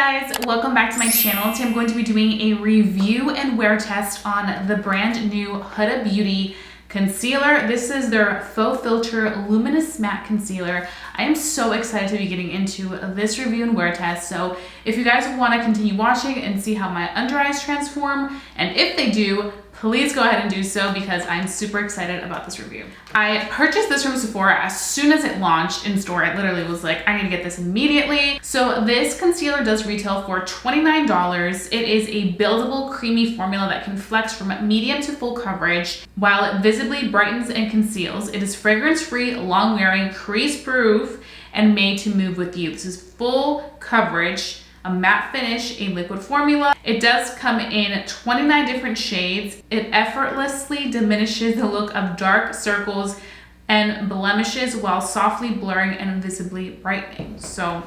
guys, welcome back to my channel. Today I'm going to be doing a review and wear test on the brand new Huda Beauty concealer. This is their Faux Filter Luminous Matte Concealer. I am so excited to be getting into this review and wear test. So if you guys want to continue watching and see how my under eyes transform, and if they do, please go ahead and do so because I'm super excited about this review. I purchased this from Sephora as soon as it launched in store. I literally was like, I need to get this immediately. So this concealer does retail for $29. It is a buildable creamy formula that can flex from medium to full coverage while it visibly brightens and conceals. It is fragrance-free, long-wearing, crease-proof, and made to move with you. This is full coverage, a matte finish, a liquid formula. It does come in 29 different shades. It effortlessly diminishes the look of dark circles and blemishes while softly blurring and visibly brightening. So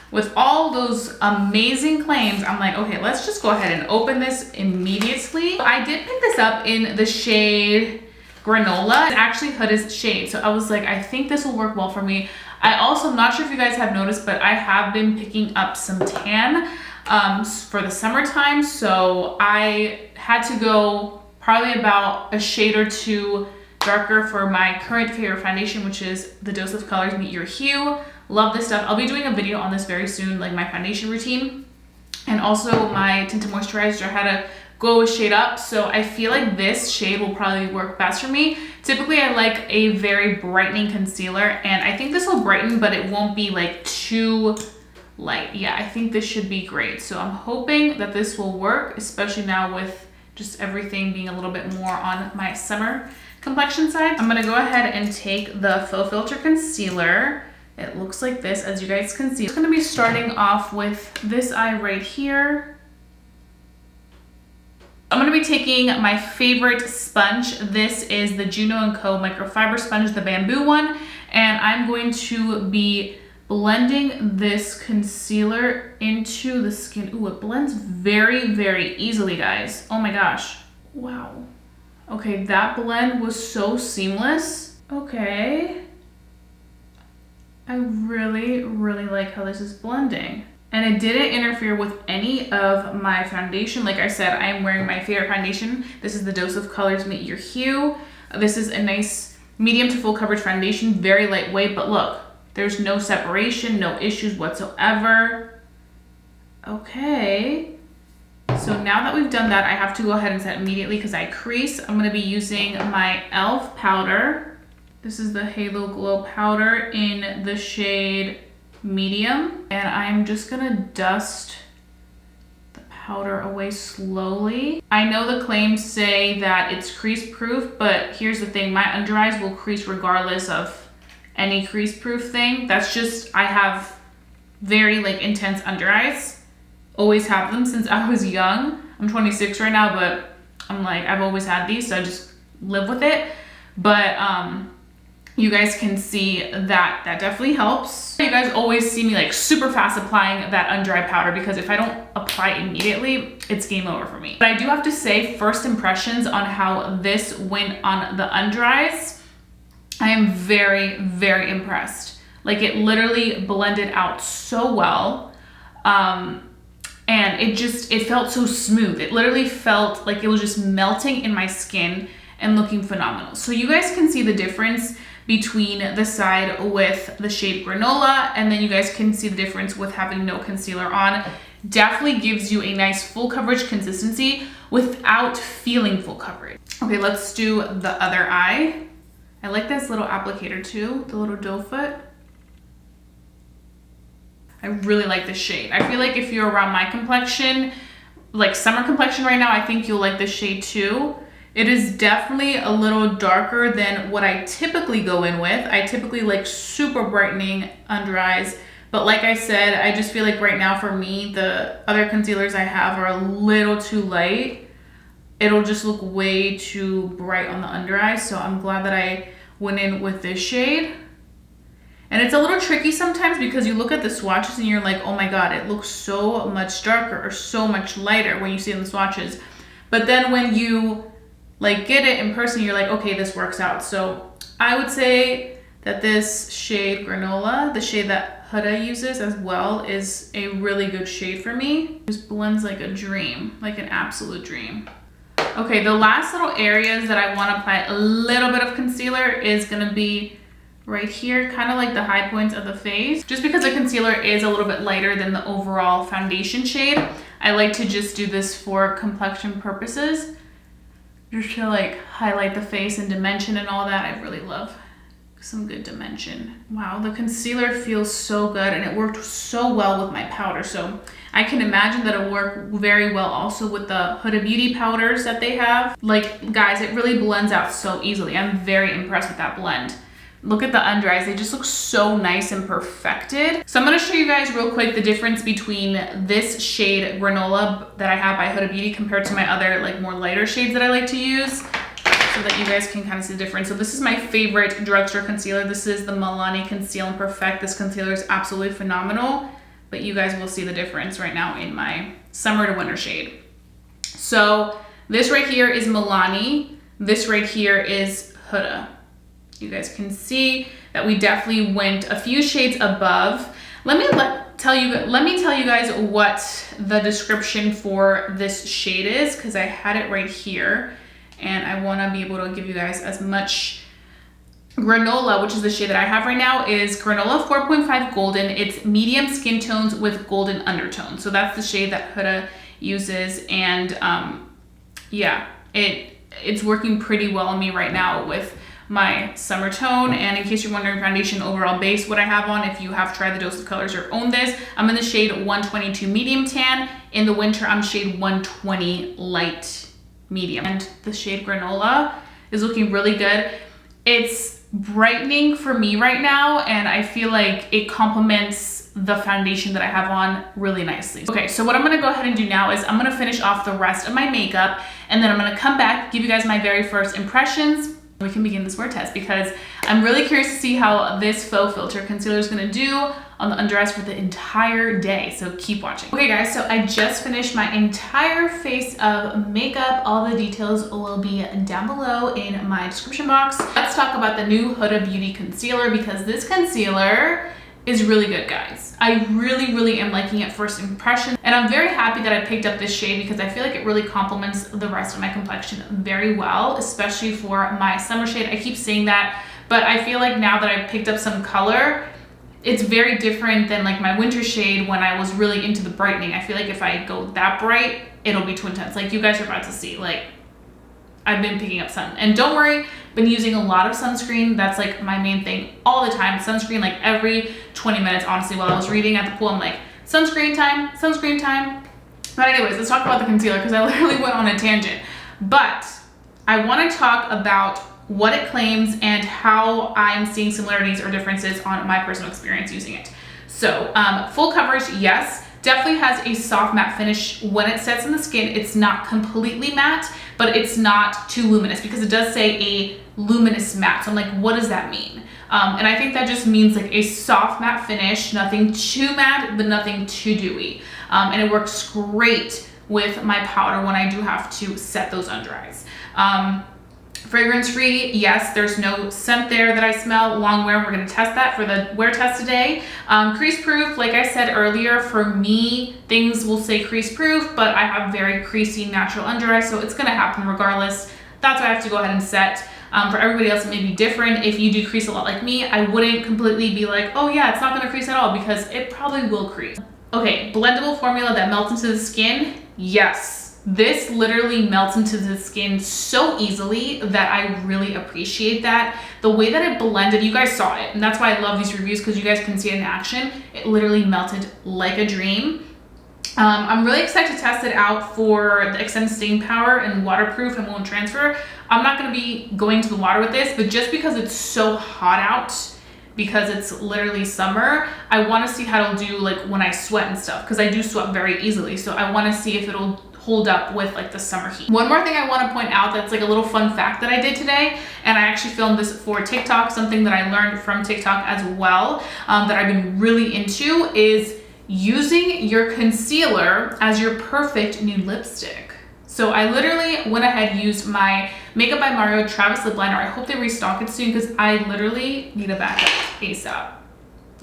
with all those amazing claims, I'm like, okay, let's just go ahead and open this immediately. I did pick this up in the shade Granola. It's actually Huda's shade. So I was like, I think this will work well for me. I also, I'm not sure if you guys have noticed, but I have been picking up some tan for the summertime. So I had to go probably about a shade or two darker for my current favorite foundation, which is the Dose of Colors Meet Your Hue. Love this stuff. I'll be doing a video on this very soon, like my foundation routine. And also my tinted moisturizer, I had to go a shade up. So I feel like this shade will probably work best for me. Typically I like a very brightening concealer, and I think this will brighten, but it won't be like too light. Yeah, I think this should be great. So I'm hoping that this will work, especially now with just everything being a little bit more on my summer complexion side. I'm gonna go ahead and take the Faux Filter concealer. It looks like this, as you guys can see. I'm gonna be starting off with this eye right here. I'm gonna be taking my favorite sponge. This is the Juno & Co. microfiber sponge, the bamboo one. And I'm going to be blending this concealer into the skin. Ooh, it blends very, very easily, guys. Oh my gosh, wow. Okay, that blend was so seamless. Okay. I really, really like how this is blending. And it didn't interfere with any of my foundation. Like I said, I am wearing my favorite foundation. This is the Dose of Colors Meet Your Hue. This is a nice medium to full coverage foundation, very lightweight, but look, there's no separation, no issues whatsoever. Okay. So now that we've done that, I have to go ahead and set immediately because I crease. I'm gonna be using my e.l.f. powder. This is the Halo Glow powder in the shade Medium, and I'm just gonna dust the powder away slowly. I know the claims say that it's crease proof, but here's the thing, my under eyes will crease regardless of any crease proof thing. That's just, I have very like intense under eyes, always have them since I was young. I'm 26 right now, but I'm like, I've always had these, so I just live with it. But you guys can see that that definitely helps. You guys always see me like super fast applying that under eye powder because if I don't apply immediately, it's game over for me. But I do have to say, first impressions on how this went on the under eyes, I am very, very impressed. Like it literally blended out so well. And it felt so smooth. It literally felt like it was just melting in my skin and looking phenomenal. So you guys can see the difference between the side with the shade Granola, and then you guys can see the difference with having no concealer on. Definitely gives you a nice full coverage consistency without feeling full coverage. Okay, let's do the other eye. I like this little applicator too, the little doe foot. I really like this shade. I feel like if you're around my complexion, like summer complexion right now, I think you'll like this shade too. It is definitely a little darker than what I typically go in with. I typically like super brightening under eyes, but like I said, I just feel like right now for me, the other concealers I have are a little too light. It'll just look way too bright on the under eyes, so I'm glad that I went in with this shade. And it's a little tricky sometimes because you look at the swatches and you're like, oh my God, it looks so much darker or so much lighter when you see it in the swatches. But then when you like get it in person, you're like, okay, this works out. So I would say that this shade Granola, the shade that Huda uses as well is a really good shade for me. Just blends like a dream, like an absolute dream. Okay, the last little areas that I want to apply a little bit of concealer is going to be right here, kind of like the high points of the face. Just because the concealer is a little bit lighter than the overall foundation shade, I like to just do this for complexion purposes. Just to like highlight the face and dimension and all that. I really love some good dimension. Wow, the concealer feels so good and it worked so well with my powder. So I can imagine that it'll work very well also with the Huda Beauty powders that they have. Like, guys, it really blends out so easily. I'm very impressed with that blend. Look at the under eyes, they just look so nice and perfected. So I'm gonna show you guys real quick the difference between this shade Granola that I have by Huda Beauty compared to my other like more lighter shades that I like to use, so that you guys can kind of see the difference. So this is my favorite drugstore concealer. This is the Milani Conceal and Perfect. This concealer is absolutely phenomenal, but you guys will see the difference right now in my summer to winter shade. So this right here is Milani. This right here is Huda. You guys can see that we definitely went a few shades above. Let me tell you guys what the description for this shade is, because I had it right here and I want to be able to give you guys as much. Granola, which is the shade that I have right now, is Granola 4.5 Golden. It's medium skin tones with golden undertones. So that's the shade that Huda uses, and yeah, it's working pretty well on me right now with my summer tone. And in case you're wondering, foundation overall base, what I have on, if you have tried the Dose of Colors or own this, I'm in the shade 122 medium tan. In the winter, I'm shade 120 light medium. And the shade Granola is looking really good. It's brightening for me right now, and I feel like it complements the foundation that I have on really nicely. Okay, so what I'm gonna go ahead and do now is I'm gonna finish off the rest of my makeup, and then I'm gonna come back, give you guys my very first impressions. We can begin this wear test because I'm really curious to see how this Faux filter concealer is gonna do on the under eyes for the entire day, so keep watching. Okay guys, so I just finished my entire face of makeup. All the details will be down below in my description box. Let's talk about the new Huda Beauty concealer, because this concealer is really good, guys. I really am liking it first impression, and I'm very happy that I picked up this shade because I feel like it really complements the rest of my complexion very well, especially for my summer shade. I keep saying that, but I feel like now that I've picked up some color, it's very different than like my winter shade when I was really into the brightening. I feel like if I go that bright, it'll be too intense. Like you guys are about to see, like I've been picking up sun. And don't worry, been using a lot of sunscreen. That's like my main thing all the time. Sunscreen like every 20 minutes, honestly. While I was reading at the pool, I'm like, sunscreen time, sunscreen time. But anyways, let's talk about the concealer because I literally went on a tangent. But I want to talk about what it claims and how I'm seeing similarities or differences on my personal experience using it. So full coverage, yes. Definitely has a soft matte finish when it sets in the skin. It's not completely matte, but it's not too luminous because it does say a luminous matte. So I'm like, what does that mean? And I think that just means like a soft matte finish, nothing too matte, but nothing too dewy. And it works great with my powder when I do have to set those under eyes. Fragrance free, yes, there's no scent there that I smell. Long wear, we're gonna test that for the wear test today. Crease proof, like I said earlier, for me, things will say crease proof, but I have very creasy natural under eyes, so it's gonna happen regardless. That's why I have to go ahead and set. For everybody else, it may be different. If you do crease a lot like me, I wouldn't completely be like, oh yeah, it's not gonna crease at all, because it probably will crease. Okay, blendable formula that melts into the skin, yes. This literally melts into the skin so easily that I really appreciate that. The way that it blended, you guys saw it, and that's why I love these reviews, because you guys can see it in action. It literally melted like a dream. I'm really excited to test it out for the extended staying power and waterproof and won't transfer. I'm not going to be going to the water with this, but just because it's so hot out, because it's literally summer, I want to see how it'll do like when I sweat and stuff, because I do sweat very easily. So I want to see if it'll hold up with like the summer heat. One more thing I want to point out that's like a little fun fact that I did today, and I actually filmed this for TikTok, something that I learned from TikTok as well, that I've been really into, is using your concealer as your perfect nude lipstick. So I literally went ahead and used my Makeup by Mario Travis lip liner. I hope they restock it soon because I literally need a backup ASAP.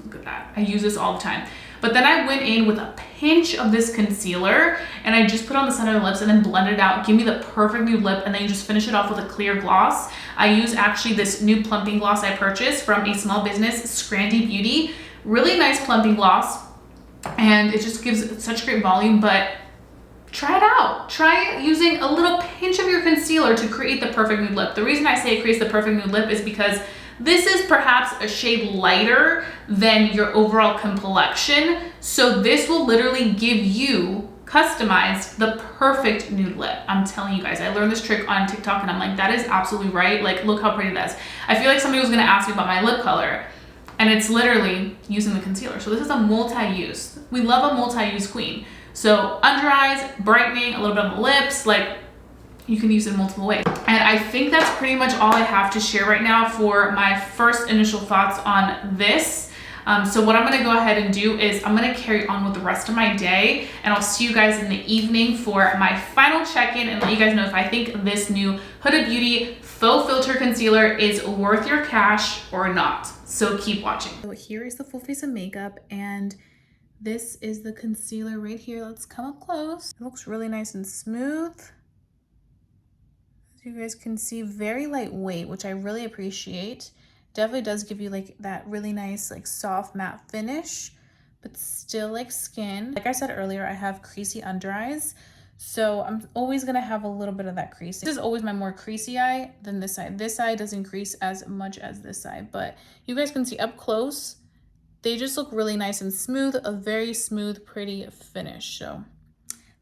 Look at that. I use this all the time. But then I went in with a pinch of this concealer and I just put on the center of the lips and then blended it out. Give me the perfect nude lip, and then you just finish it off with a clear gloss. I use actually this new plumping gloss I purchased from a small business, Scrandy Beauty. Really nice plumping gloss, and it just gives such great volume. But try it out. Try using a little pinch of your concealer to create the perfect nude lip. The reason I say it creates the perfect nude lip is because this is perhaps a shade lighter than your overall complexion. So this will literally give you customized the perfect nude lip. I'm telling you guys, I learned this trick on TikTok and I'm like, that is absolutely right. Like, look how pretty that is. I feel like somebody was gonna ask me about my lip color, and it's literally using the concealer. So this is a multi-use. We love a multi-use queen. So under eyes, brightening, a little bit on the lips, like, you can use it in multiple ways. And I think that's pretty much all I have to share right now for my first initial thoughts on this. So what I'm gonna go ahead and do is I'm gonna carry on with the rest of my day, and I'll see you guys in the evening for my final check-in and let you guys know if I think this new Huda Beauty Faux Filter Concealer is worth your cash or not. So keep watching. So here is the full face of makeup, and this is the concealer right here. Let's come up close. It looks really nice and smooth. You guys can see, very lightweight, which I really appreciate. Definitely does give you like that really nice like soft matte finish, but still like skin. Like I said earlier, I have creasy under eyes, so I'm always gonna have a little bit of that crease. This is always my more creasy eye than this side. This side doesn't crease as much as this side, but you guys can see up close, they just look really nice and smooth, a very smooth, pretty finish. So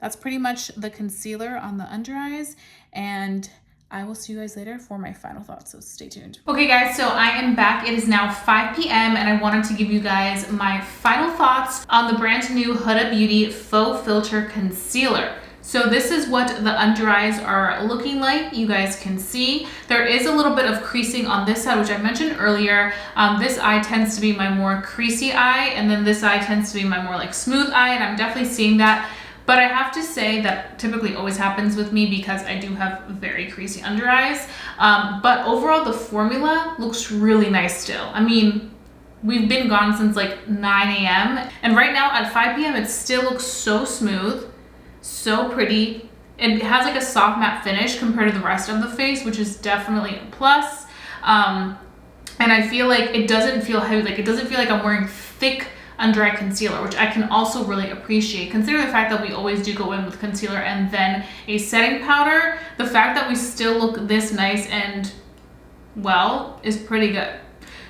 that's pretty much the concealer on the under eyes, and I will see you guys later for my final thoughts, so stay tuned. Okay guys, so I am back. It is now 5 p.m. and I wanted to give you guys my final thoughts on the brand new Huda Beauty Faux Filter Concealer. So this is what the under eyes are looking like. You guys can see there is a little bit of creasing on this side, which I mentioned earlier. This eye tends to be my more creasy eye, and then this eye tends to be my more like smooth eye, and I'm definitely seeing that. But I have to say that typically always happens with me because I do have very creasy under eyes. But overall, the formula looks really nice still. I mean, we've been gone since like 9 a.m. And right now at 5 p.m. it still looks so smooth, so pretty. It has like a soft matte finish compared to the rest of the face, which is definitely a plus. And I feel like it doesn't feel heavy. Like it doesn't feel like I'm wearing thick under eye concealer, which I can also really appreciate. Considering the fact that we always do go in with concealer and then a setting powder, the fact that we still look this nice and well is pretty good.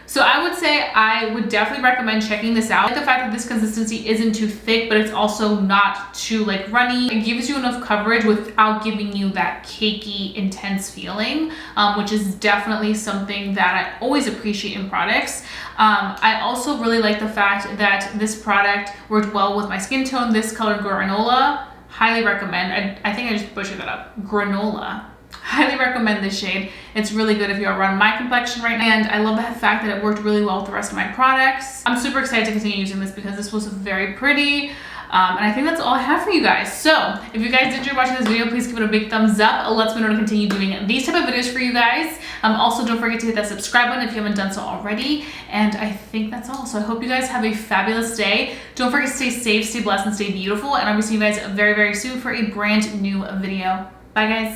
So I would say I would definitely recommend checking this out. I like the fact that this consistency isn't too thick, but it's also not too like runny. It gives you enough coverage without giving you that cakey, intense feeling, which is definitely something that I always appreciate in products. I also really like the fact that this product worked well with my skin tone. This color Granola, highly recommend. I think I just butchered that up. Granola. Highly recommend this shade. It's really good if you're around my complexion right now, and I love the fact that it worked really well with the rest of my products. I'm super excited to continue using this because this was very pretty. And I think that's all I have for you guys. So if you guys did enjoy watching this video, please give it a big thumbs up. It lets me know to continue doing these type of videos for you guys. Also, don't forget to hit that subscribe button if you haven't done so already. And I think that's all. So I hope you guys have a fabulous day. Don't forget to stay safe, stay blessed, and stay beautiful. And I'll be seeing you guys very, very soon for a brand new video. Bye, guys.